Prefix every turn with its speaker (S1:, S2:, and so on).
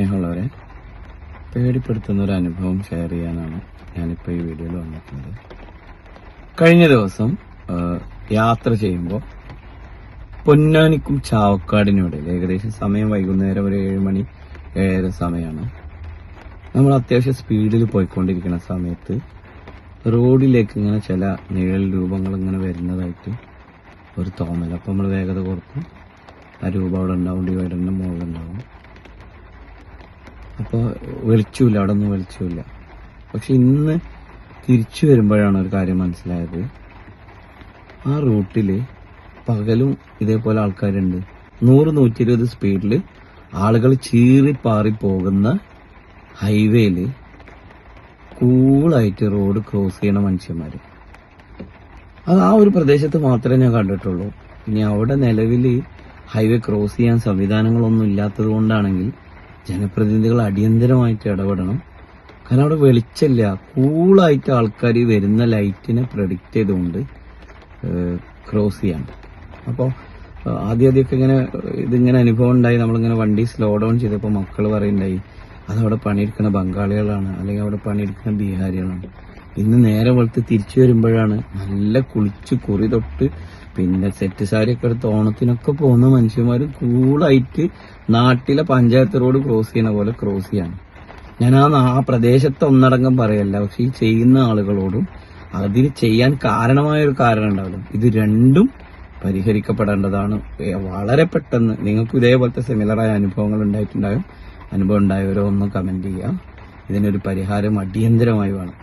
S1: സ്നേഹമുള്ളവരെ, പേടിപ്പെടുത്തുന്ന ഒരു അനുഭവം ഷെയർ ചെയ്യാനാണ് ഞാനിപ്പോൾ ഈ വീഡിയോയിൽ വന്നിട്ടുള്ളത്. കഴിഞ്ഞ ദിവസം യാത്ര ചെയ്യുമ്പോൾ പൊന്നാനിക്കും ചാവക്കാടിനിടയിൽ ഏകദേശം സമയം വൈകുന്നേരം ഒരു 7 മണി 7:30 സമയമാണ്. നമ്മൾ അത്യാവശ്യം സ്പീഡിൽ പോയിക്കൊണ്ടിരിക്കുന്ന സമയത്ത് റോഡിലേക്ക് ഇങ്ങനെ ചില നിഴൽ രൂപങ്ങൾ ഇങ്ങനെ വരുന്നതായിട്ട് ഒരു തോന്നൽ. അപ്പം നമ്മൾ വേഗത കുറക്കും, ആ രൂപം അവിടെ ഉണ്ടാവും, ഡിവൈഡറിൻ്റെ മുകളിലുണ്ടാവും. അപ്പോൾ വെളിച്ചമില്ല, അവിടെ ഒന്നും വെളിച്ചമില്ല. പക്ഷെ ഇന്ന് തിരിച്ചു വരുമ്പോഴാണ് ഒരു കാര്യം മനസ്സിലായത്. ആ റൂട്ടിൽ പകലും ഇതേപോലെ ആൾക്കാരുണ്ട്. 100-120 സ്പീഡിൽ ആളുകൾ ചീറിപ്പാറി പോകുന്ന ഹൈവേയിൽ കൂളായിട്ട് റോഡ് ക്രോസ് ചെയ്യണ മനുഷ്യന്മാർ. അത് ആ ഒരു പ്രദേശത്ത് മാത്രമേ ഞാൻ കണ്ടിട്ടുള്ളൂ. ഇനി അവിടെ നിലവിൽ ഹൈവേ ക്രോസ് ചെയ്യാൻ സംവിധാനങ്ങളൊന്നും ഇല്ലാത്തത് കൊണ്ടാണെങ്കിൽ ജനപ്രതിനിധികൾ അടിയന്തരമായിട്ട് ഇടപെടണം. കാരണം അവിടെ വെളിച്ചമില്ല. കൂളായിട്ട് ആൾക്കാർ വരുന്ന ലൈറ്റിനെ പ്രഡിക്റ്റ് ചെയ്തുകൊണ്ട് ക്രോസ് ചെയ്യാൻ. അപ്പോൾ ആദ്യമൊക്കെ ഇതിങ്ങനെ അനുഭവം ഉണ്ടായി. നമ്മളിങ്ങനെ വണ്ടി സ്ലോ ഡൗൺ ചെയ്തപ്പോൾ മക്കൾ പറയുണ്ടായി അതവിടെ പണിയെടുക്കുന്ന ബംഗാളികളാണ്, അല്ലെങ്കിൽ അവിടെ പണിയെടുക്കുന്ന ബീഹാരികളാണ്. ഇന്ന് നേരെ വെളുത്ത് തിരിച്ചു വരുമ്പോഴാണ് നല്ല കുളിച്ച് കുറി തൊട്ട് പിന്നെ സെറ്റ് സാരിയൊക്കെ എടുത്ത് ഓണത്തിനൊക്കെ പോകുന്ന മനുഷ്യന്മാർ കൂളായിട്ട് നാട്ടിലെ പഞ്ചായത്ത് റോഡ് ക്രോസ് ചെയ്യണ പോലെ ക്രോസ് ചെയ്യാണ്. ഞാൻ ആ പ്രദേശത്ത് ഒന്നടങ്കം പറയല്ല, പക്ഷെ ഈ ചെയ്യുന്ന ആളുകളോടും അതിന് ചെയ്യാൻ കാരണമായ ഒരു കാരണം ഉണ്ടാവില്ല. ഇത് രണ്ടും പരിഹരിക്കപ്പെടേണ്ടതാണ്. വളരെ പെട്ടെന്ന് നിങ്ങൾക്ക് ഇതേപോലത്തെ സിമിലറായ അനുഭവങ്ങൾ ഉണ്ടായിട്ടുണ്ടാകും. അനുഭവം ഉണ്ടായവരോ ഒന്ന് കമന്റ് ചെയ്യാം. ഇതിനൊരു പരിഹാരം അടിയന്തരമായി വേണം.